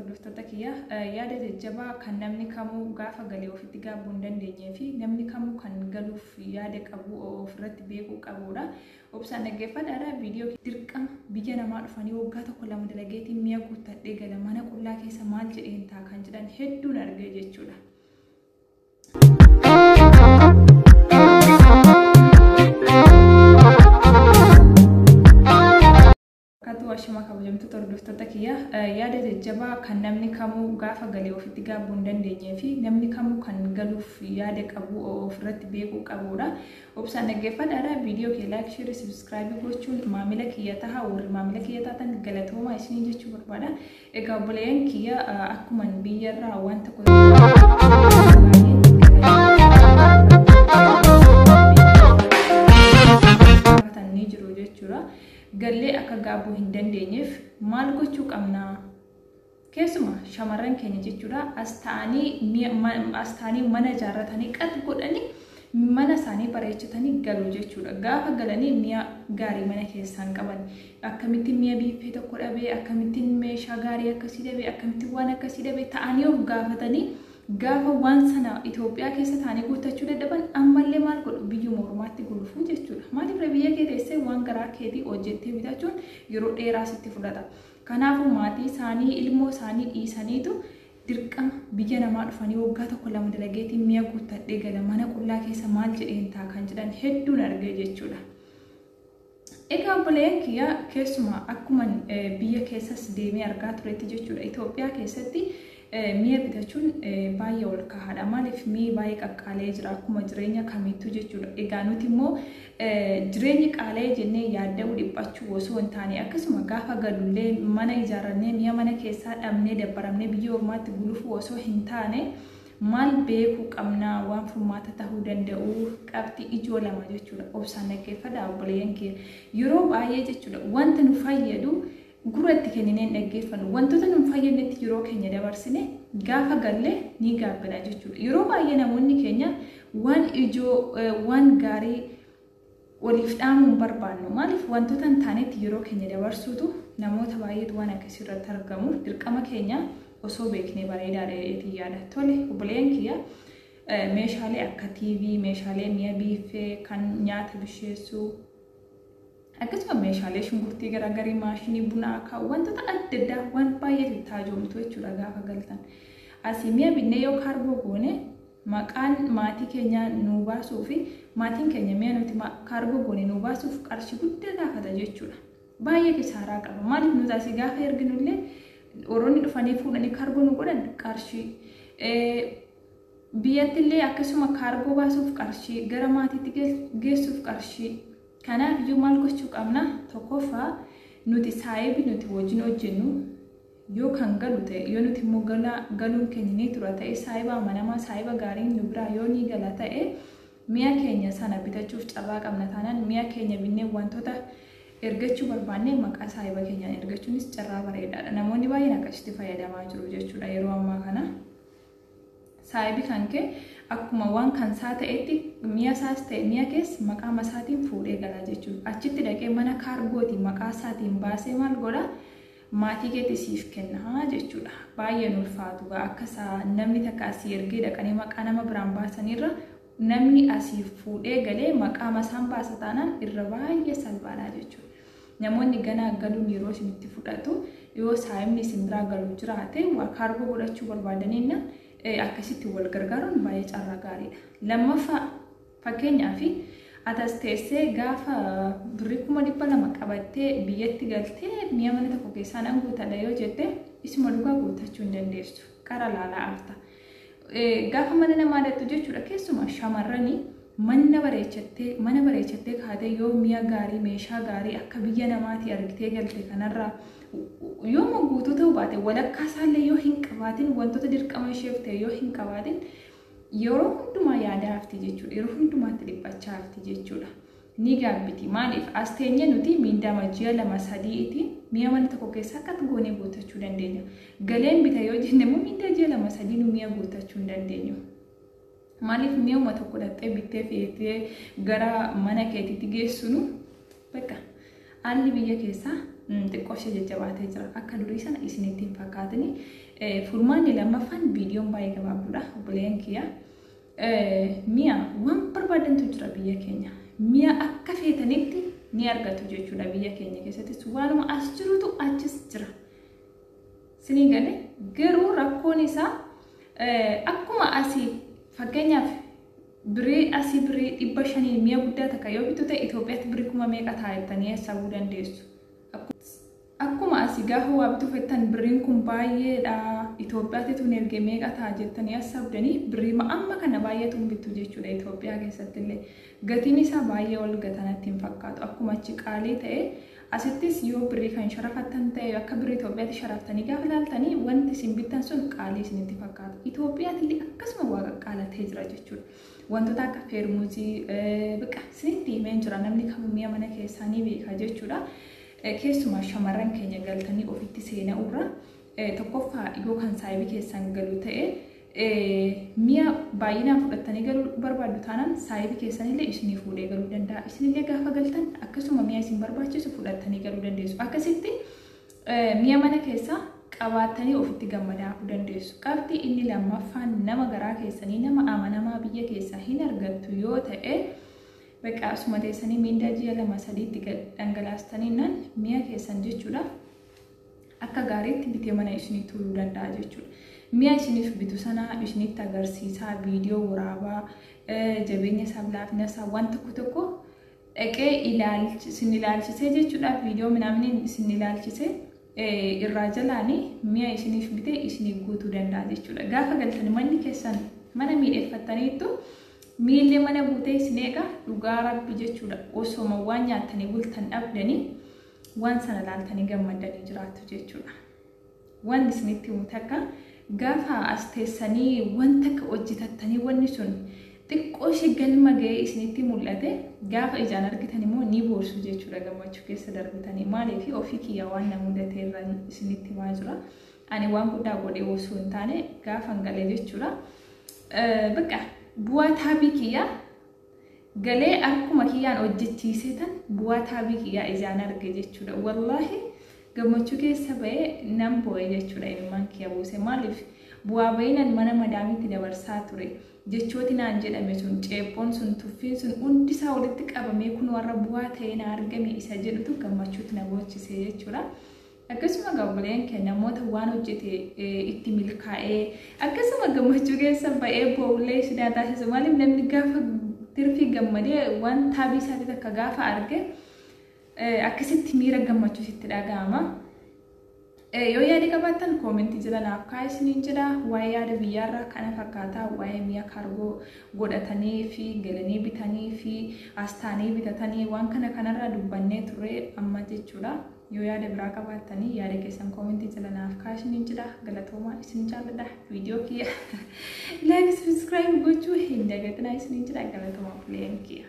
hordoftoota kiyya yaada jajjabaa kan namni kamuu gaafa galee ofitti gaabuu hin dandeenyee fi namni kamuu kan galuuf yaada qabu ofirratti beekuu qabudha. Obsaan dhaggeeffadhaadha. Viidiyoo dirqama biyya namaa dhufanii waggaa tokko lama dalageetiin mi'a guuttadhee gala mana qullaa keessa maal jedheen ta'a kan jedhan hedduun argee jechuudha. Washima kabajamtoota hordoftoota kiyya yaada jajjabaa kan namni kamuu gaafa galee ofitti gaabuu hin dandeenyee fi namni kamuu kan galuuf yaada qabu ofirratti beekuu qabudha. Obsaan dhaggeeffadhaadha. Viidiyoo kee like, share, subscribe gochuun maamila kiyya taha warri maamila kiyya taatan galatoomaa isinii jechuu barbaada. Egaa obboleeyyan kiyya akkuma biyyarraa waan tokko ni jiru jechuudha. Gallee akka gaabuu hin dandeenyeef maal gochuu qabna? Keessumaa shamarran keenya jechuudha astaanii mana ijaarratanii qat godhanii mana isaanii bareechatanii galu jechuudha. Gaafa galanii mi'a gaarii mana keessaan qaban akkamittiin mi'a biiffee tokko dhabee akkamittiin meeshaa gaarii akkasii dhabee akkamittiin waan akkasii dhabee ta'anii of gaafatanii gaafa waan sana Itoophiyaa keessa taanii guuttachuu dadhaban ammallee maal godhu biyyuma ormaatti gulufuu jechuudha. Maaliif biyya kee teessee waan garaa keetii hojjettee bitachuun yeroo dheeraa sitti fudhata. Kanaafuu maatii isaanii ilmoo isaanii dhiisaniitu dirqama biyya namaa dhufanii waggaa tokko lama dalageetiin mi'a guuttadhee gala mana qullaa keessa maal jedheen ta'a kan jedhan hedduun argee jechuudha. Egaa obboleeyyan kiyya keessumaa akkuma biyya keessas deemee argaa turetti jechuudha. Itoophiyaa keessatti mi'a bitachuun baay'ee ol kahaadha. Maaliif mi'i baay'ee qaqqaalee jira akkuma jireenya kamittuu jechuudha. Egaa nuti immoo jireenyi qaalee jennee yaadda'uu dhiphachuu osoo hin taane akkasuma gaafa galullee mana ijaarrannee mi'a mana keessaa dhabnee dabbaramnee biyya ormaatti gulufuu osoo hin taane maal beekuu qabna waan furmaata ta'uu danda'u qabxii ijoo lama jechuudha. Obsaan dhaggeeffadhaa obboleeyyan kiyya. Yeroo baay'ee jechuudha wanta nu fayyadu guratti kennineen dhaggeeffannu wantoota nu fayyadnetti yeroo keenya dabarsine gaafa gallee ni gaabbina jechuudha. Yeroo baay'ee namoonni keenya waan ijoo waan gaarii waliif dhaamuun barbaannu. Maaliif wantoota hin taanetti yeroo keenya dabarsuutu namoota baay'eetu waan akkasii irratti argamu. Dirqama keenya osoo beeknee bareedaadha jedheetii yaada. Tole obboleeyyan kiyya meeshaalee akka TV, meeshaalee mi'a biiffee kan nyaata bisheessuu akkasuma meeshaalee shunkurtii garaagarii maashinii bunaa kaa'u wantoota adda addaa waan baay'ee tajaajiltu jechuudha gaafa galtan. Asii mi'a binnee yoo kaarboo goone maqaan maatii keenya nuu baasuu fi maatiin keenya mi'a nuti kaarboo goone nuu baasuuf qarshii guddaa gaafata jechuudha. Baay'ee kisaaraa qaba. Maaliif nuti asii gaafa erginullee warroonni dhufanii fuudhanii kaarboo nu godhan qarshii biyyattillee akkasuma kaarboo baasuuf qarshii gara maatiitti geessuuf qarshii. Kanaaf iyyuu maal gochuu qabna? Tokkoffaa nuti saayibii nuti wajjin hojjennu yoo kan galu ta'e yoo nuti immoo galuun keenya ni tura ta'e saayibaa amanamaa saayiba gaariin nu biraa yoo ni gala ta'e mi'a keenya sana bitachuuf carraa qabna. Taanaan mi'a keenya binnee wantoota ergachuu barbaannee maqaa saayiba keenyaan ergachuunis carraa bareedaadha. Namoonni baay'een akkasitti fayyadamaa jiru jechuudha yeroo ammaa kana. Saayibi kan kee akkuma waan kan isaa ta'etti mi'a isaas ta'e mi'a keessa maqaa masaatiin fuudhee gala jechuudha. Achitti dhaqee mana kaargootiin maqaa isaatiin baasee maal godha maatii keetti siif kenna jechuudha. Baay'ee ulfaatu akka isaa namni takka asii ergee dhaqanii maqaa nama biraan baasanirra namni asii fuudhee galee maqaa masaan baasa taanaan irra baay'ee salphaadha jechuudha. Namoonni ganaa galuun yeroo isinitti fudhatu yoo saayibni isin biraa galu jiraate kaargoo godhachuu barbaadaniinna akkasitti wal gargaaruun baay'ee carraa gaariidha. Lammaffaa fakkeenyaaf atas teessee gaafa birrii 200 qabattee biyyatti galtee mi'a mana tokko keessaa nan guutadha yoo jette isuma dhugaa guutachuu hin dandeessu. Qara laalaa afta. Gaafa mana namaa dhattu jechuudha keessumaa shamarranii mana bareechattee kaatee yoo mi'a gaarii meeshaa gaarii akka biyya namaatti argitee galte kanarraa yoo guutuu ta'uu baate walakkaa isaallee yoo hin qabaatin wantoota dirqama isheef ta'e yoo hin qabaatin yeroo hundumaa yaada hafti jechuudha. Yeroo hundumaatti dhiphachaa hafti jechuudha. Ni gaabbiti. Maaliif as teenye nuti miindaa ji'a 2-3 mi'a mana tokko keessaa akka goonee guutachuu dandeenya. Galeen bita yoo jenne immoo miindaa ji'a 2-3 nu mi'a guutachuu hin dandeenyu. Maaliif mi'a uma tokko dhattee bittee feetee gara mana keetiitti geessinu bakka haalli biyya keessaa xiqqoo ishee jajjabaatee jira. Akka durii sana isinitti hin fakkaatini. furmaanni lammaffaan viidiyoon baay'ee gabaabduudha obboleen kiyya mi'a waan barbaadantu jira biyya keenya mi'a akka feetanitti ni argatu jechuudha biyya keenya keessatti waanuma as jirutu achis jira sinii galee garuu rakkoon isaa akkuma asii fakkeenyaaf birii asii birii 500 mi'a guddaa takka yoo bitu ta'e Itoophiyaatti birii 1000 taa'ettanii hesabuu dandeessu. Akkuma asii gaafa waa bitu fettan biriin kun baay'eedha Itoophiyaatti tun ergee meeqa ta'a jettanii hesabdanii birii amma kana baay'eetu bitu jechuudha Itoophiyaa keessatti illee gatiin isaa baay'ee ol gatanatti hin fakkaatu akkuma achi qaalii ta'e asittis yoo birii kan sharafattan ta'e akka birii Itoophiyaatti sharaftanii gaafa ilaaltanii wanti isin bittan sun qaalii isinitti fakkaatu Itoophiyaatti illee akkasuma waa qaalatee jira jechuudha. Wantoota akka feermuuzii biqa isinitti himee jira namni kam mi'a mana keessaanii beeka jechuudha. Keessumaa shamarran keenya galtanii ofitti seenaa urra tokkoffaa yoo kan saayibii keessan galu ta'e mi'a baay'inaan fudhattanii galuu barbaaddu taanaan saayibii keessanillee isinii fuudhee galuu danda'a. Isinillee gaafa galtan akkasuma mi'a isin barbaachisu fudhattanii galuu dandeessu. Akkasitti mi'a mana keessaa qabaatanii ofitti gammadaafuu dandeessu. Qabxii inni lammaffaan nama garaa keessanii nama amanamaa biyya keessaa hin argattu yoo ta'e bakka asuma teessanii miindaa ji'a 2-3 dhangalaastanii nan mi'a keessan jechuudha. Akka gaariitti bitee mana isinii turuu danda'a jechuudha. Mi'a isiniif bitu sana isinitti agarsiisaa viidiyoo waraabaa jabeenya isaa laafina isaa waan tokko dhaqee isin ilaalchisee jechuudha. Viidiyoo minaamin isin ilaalchisee irraa jalaanii mi'a isiniif bitee isiniif guutuu danda'a jechuudha. Gaafa galtanii manni keessan mana miidheeffattaniitu miillee mana guutee isin eega dhugaa rabbi jechuudha. Osoma waan nyaatanii bultan dhabdanii waan sana laaltanii gammadanii jiraattu jechuudha. Waan isinitti himutu akka gaafa as teessanii wanta akka hojjetattanii wanni sun xiqqoo ishee galma ga'ee isinitti mul'ate gaafa ijaan argitan immoo ni boorsu jechuudha gammachuu keessa darbitanii maaliif ofii kiyya waan na mudate irraa isinitti himaa jira. Ani waan guddaa godhee osoo hin taane gaafa galee jechuudha. Bakka bu'aa taabii kiyya galee akkuma kiyyaan hojjechiisetan bu'aa taabii kiyya ijaan arge jechuudha. Wallaahi gammachuu keessa ba'ee nan boo'e jechuudha ilmaan kiyya buuse maaliif bu'aa ba'inan mana madaamitti dabarsaa ture jechooti naan jedhame sun ceephoon sun tuffiin sun hundi isaa walitti qabamee kun warra bu'aa ta'ee na argame isa jedhutu gammachuutti na boochisee jechuudha. Akkasuma gaabbileen kee namoota waan hojjete itti milkaa'ee akkasuma gammachuu keessa ba'ee boo'ulee sidaa taasisu maaliif namni gaafa tirfii gammadee waan taabii isaatti akka gaafa arge akkasitti miira gammachuu sitti dhaga'ama. Yoo yaada qabaattan koomentii jala naaf kaa'aa isiniin jedha. Waa'ee yaada biyyaarraa kana fakkaataa waa'ee mi'a kaargoo godhatanii fi galanii bitanii fi astaanii bitatanii waan kanarraa dubbannee ture amma jechuudha. Yoo yaada biraa qabaattanii yaada keessan koomentii jala naaf kaa'aa isiniin jedha. Galatoomaa isin jaalladha. Viidiyoo kiyya like subscribe gochuu hin dagatinaa isiniin jedha. Galatoomaa fileen kiyya.